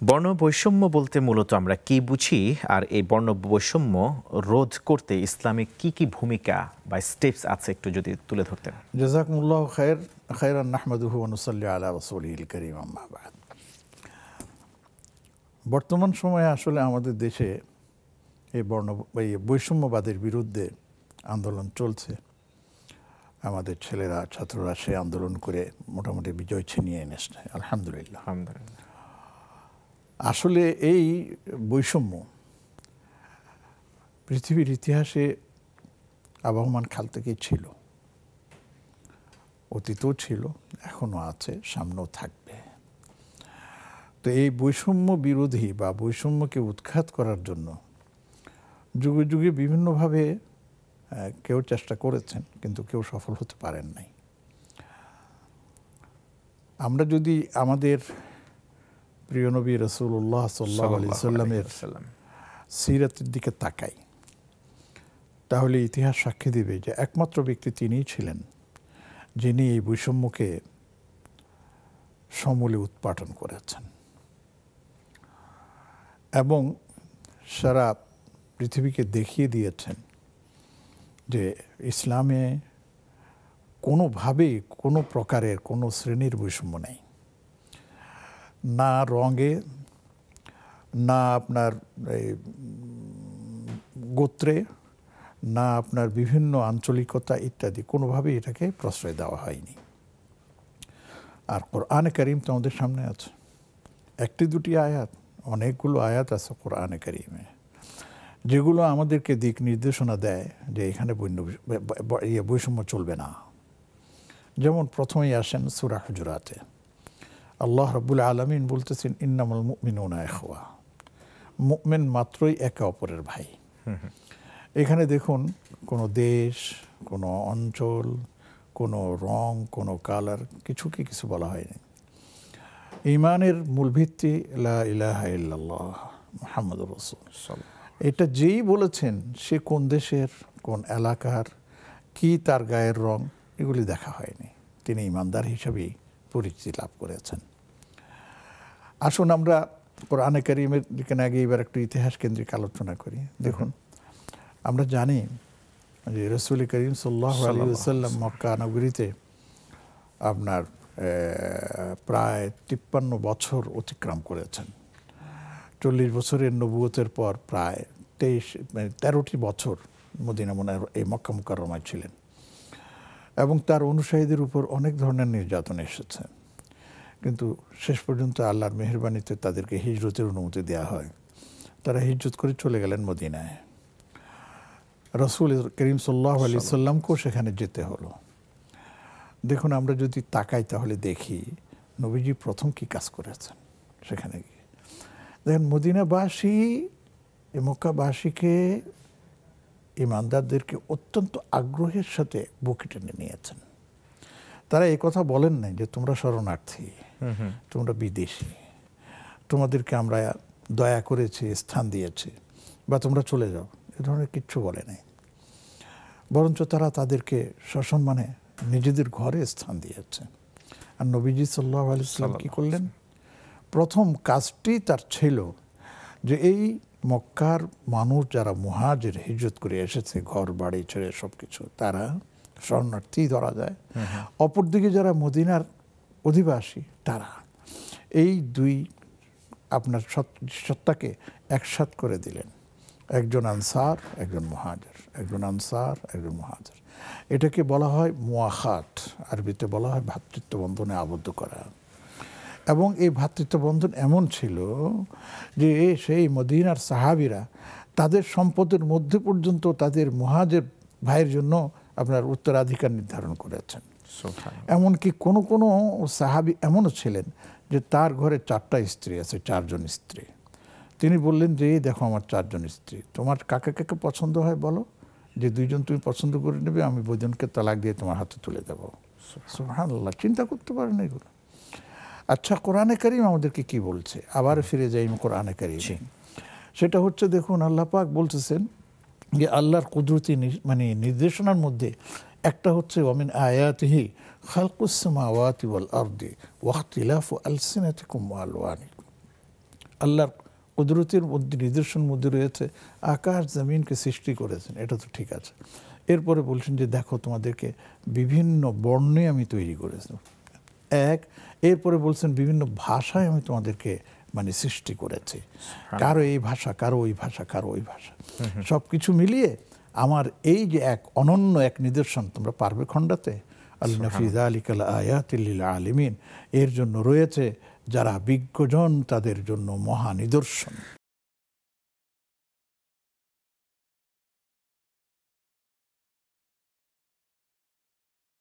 বর্ণ বৈষম্য বলতে মূলত আমরা কি বুঝি, আর এই বর্ণ বৈষম্য রোধ করতে ইসলামিক কি ভূমিকা বা স্টেপস আছে একটু যদি তুলে ধরতেন। জাযাকুমুল্লাহু খায়রান নাহমাদুহু ওয়া নুসাল্লি আলা রাসূলিহিল কারীম, আম্মা বা'দ। বর্তমান সময়ে আসলে আমাদের দেশে এই বৈষম্যবাদের বিরুদ্ধে আন্দোলন চলছে। আমাদের ছেলেরা, ছাত্ররা সে আন্দোলন করে মোটামুটি বিজয় ছিনিয়ে এনেছে, আলহামদুলিল্লাহ। আসলে এই বৈষম্য পৃথিবীর ইতিহাসে আবহমান কাল থেকেই ছিল, অতীতও ছিল, এখনো আছে, সামনেও থাকবে। তো এই বৈষম্য বিরোধী বা বৈষম্যকে উৎখাত করার জন্য যুগে যুগে বিভিন্নভাবে কেউ চেষ্টা করেছেন, কিন্তু কেউ সফল হতে পারেন নাই। আমরা যদি আমাদের প্রিয় নবী রাসূলুল্লাহ সাল্লাল্লাহু আলাইহি সাল্লামের সিরাতের দিকে তাকাই, তাহলে ইতিহাস সাক্ষী দিবে যে একমাত্র ব্যক্তি তিনিই ছিলেন যিনি এই বৈষম্যকে সমূলে উৎপাটন করেছেন এবং সারা পৃথিবীকে দেখিয়ে দিয়েছেন যে ইসলামে কোনোভাবেই কোনো প্রকারের কোনো শ্রেণীর বৈষম্য নেই, না রঙে, না আপনার গোত্রে, না আপনার বিভিন্ন আঞ্চলিকতা ইত্যাদি, কোনোভাবেই এটাকে প্রশ্রয় দেওয়া হয়নি। আর কোরআনে কারীম তো আমাদের সামনে আছে, একটি দুটি আয়াত, অনেকগুলো আয়াত আছে কোরআনে কারীমে যেগুলো আমাদেরকে দিক নির্দেশনা দেয় যে এখানে বৈষম্য চলবে না। যেমন প্রথমেই আসেন সূরা হুজুরাতে, আল্লাহ রাব্বুল আলামিন বলতেছেন ইন্নামাল মুমিনুনা ইখওয়া, মুমিন মাত্রই একে অপরের ভাই। এখানে দেখুন কোনো দেশ, কোনো অঞ্চল, কোনো রং, কোনো কালার, কিছু বলা হয়নি। ঈমানের মূল ভিত্তি লা ইলাহা ইল্লাল্লাহ মুহাম্মাদুর রাসূল। এটা যেই বলেছেন সে কোন দেশের, কোন এলাকার, কি তার গায়ের রং, এগুলি দেখা হয়নি। তিনি ঈমানদার হিসাবেই পরিচিতি লাভ করেছেন। আসুন আমরা কোরআনে কারীমের দিকে না গিয়ে এবার একটু ইতিহাস কেন্দ্রিক আলোচনা করি। দেখুন, আমরা জানি যে রাসূল করিম সাল্লাল্লাহু আলাইহি ওয়াসাল্লাম মক্কা নগরীতে আপনার প্রায় 53 বছর অতিক্রম করেছেন। 40 বছরের নবুয়তের পর প্রায় 13টি বছর মদিনা মুনাওয়ারা এই মক্কা মুকাররমায় ছিলেন এবং তার অনুসারীদের উপর অনেক ধরনের নির্যাতন এসেছে, কিন্তু শেষ পর্যন্ত আল্লাহর মেহেরবানিতে তাদেরকে হিজরতের অনুমতি দেওয়া হয়। তারা হিজরত করে চলে গেলেন মদিনায়। রাসূল করিম সাল্লাল্লাহু আলাইহি সাল্লামকেও সেখানে যেতে হলো। দেখুন, আমরা যদি তাকাই তাহলে দেখি নবীজি প্রথম কি কাজ করেছেন সেখানে গিয়ে। দেখেন, মদিনাবাসী মক্কাবাসীকে, ইমানদারদেরকে অত্যন্ত আগ্রহের সাথে বুকে টেনে নিয়েছেন। তারা এই কথা বলেন নাই যে তোমরা শরণার্থী, তোমরা বিদেশী, তোমাদেরকে আমরা দয়া করেছি, স্থান দিয়েছি, বা তোমরা চলে যাও, এ ধরনের কিচ্ছু বলে নাই। বরঞ্চ তারা তাদেরকে সসম্মানে নিজেদের ঘরে স্থান দিয়েছে। আর নবীজি সাল্লাল্লাহু আলাইহি ওয়াসাল্লাম কি করলেন? প্রথম কাজটি তার ছিল যে এই মক্কার মানুষ যারা মুহাজির, হিজরত করে এসেছে, ঘর বাড়ি ছেড়ে সবকিছু, তারা শরণার্থী ধরা যায়। অপরদিকে যারা মদিনার অধিবাসী, তারা এই দুই আপনার সত্তাকে একসাথ করে দিলেন। একজন আনসার, একজন মুহাজির, একজন আনসার, একজন মুহাজির। এটাকে বলা হয় মুআখাত, আরবিতে বলা হয় ভ্রাতৃত্ব বন্ধনে আবদ্ধ করা। এবং এই ভ্রাতৃত্ব বন্ধন এমন ছিল যে সেই মদিনার সাহাবীরা তাদের সম্পদের মধ্যে পর্যন্ত তাদের মুহাজির ভাইয়ের জন্য আপনার উত্তরাধিকার নির্ধারণ করেছেন। এমনকি কোনো কোনো সাহাবী এমনও ছিলেন যে তার ঘরে 4টা স্ত্রী আছে, 4 জন স্ত্রী। তিনি বললেন যে দেখো আমার 4 জন স্ত্রী, তোমার কাকে কাকে পছন্দ হয় বলো, যে 2 জন তুমি পছন্দ করে নেবে, আমি 2 জনকে তালাক দিয়ে তোমার হাতে তুলে দেবো। সুবহানাল্লাহ, চিন্তা করতে পারেন এগুলো। আচ্ছা, কোরআনে কারীম আমাদেরকে কি বলছে? আবার ফিরে যাই কোরআনে কারীমে। সেটা হচ্ছে, দেখুন আল্লাহ পাক বলতেছেন যে আল্লাহর কুদরতি মানে নির্দেশনার মধ্যে একটা হচ্ছে ওয়ামিন আয়াতিহি খালকুস সামাওয়াতি ওয়াল আরদি ওয়া ইখতিলাফু আলসিনাতিকুম ওয়া আলওয়ানিকুম। আল্লাহর কুদরতের মধ্যে নিদর্শন মধ্যে রয়েছে আকাশ জমিনকে সৃষ্টি করেছেন, এটা তো ঠিক আছে। এরপরে বলছেন যে দেখো তোমাদেরকে বিভিন্ন বর্ণে আমি তৈরি করেছি, এক। এরপরে বলছেন বিভিন্ন ভাষায় আমি তোমাদেরকে মানে সৃষ্টি করেছি, কারো এই ভাষা, কারো ওই ভাষা, কারো ওই ভাষা, সব কিছু মিলিয়ে আমার এই যে এক অনন্য এক নিদর্শন তোমরা পারবে খণ্ডাতে, আল্লাহ ফি যালিকা লাআয়াতিল লিল আলিমিন, এর জন্য রয়েছে যারা বিজ্ঞজন তাদের জন্য মহা নিদর্শন।